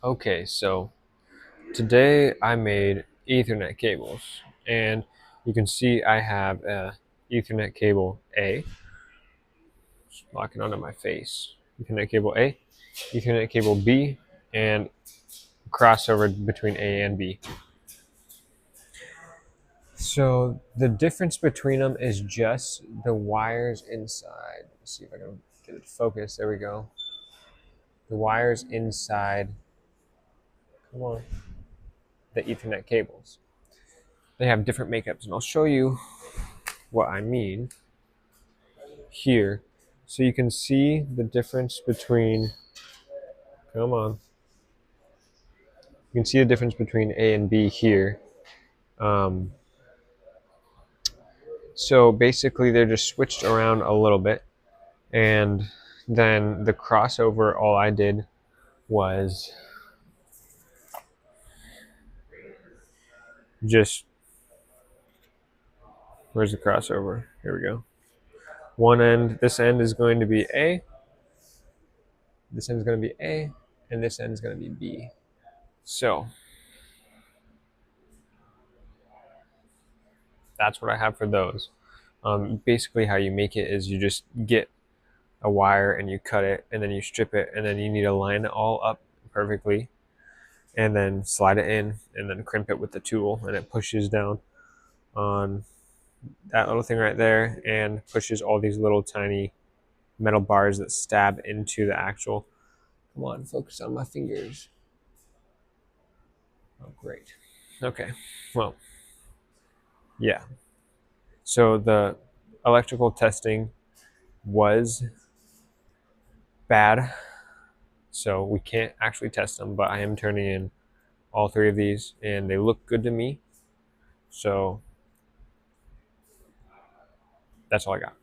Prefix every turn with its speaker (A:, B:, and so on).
A: Okay, so today I made Ethernet cables, and you can see I have a Ethernet cable A, just locking onto my face. Ethernet cable A, Ethernet cable B, and crossover between A and B. So the difference between them is just the wires inside. Let's see if I can get it focused. There we go. The wires inside, come on, the Ethernet cables. They have different makeups, and I'll show you what I mean here. So you can see the difference between, come on, you can see the difference between A and B here. Um, so basically they're just switched around a little bit, and then the crossover, all I did was just, where's the crossover? Here we go. One end, this end is going to be A, this end is going to be A, and this end is going to be B. So that's what I have for those. Basically how you make it is you just get a wire and you cut it and then you strip it, and then you need to line it all up perfectly and then slide it in and then crimp it with the tool, and it pushes down on that little thing right there and pushes all these little tiny metal bars that stab into the actual, come on, focus on my fingers. Oh, great. Okay, well, yeah. So the electrical testing was bad, so we can't actually test them, but I am turning in all three of these and they look good to me. So that's all I got.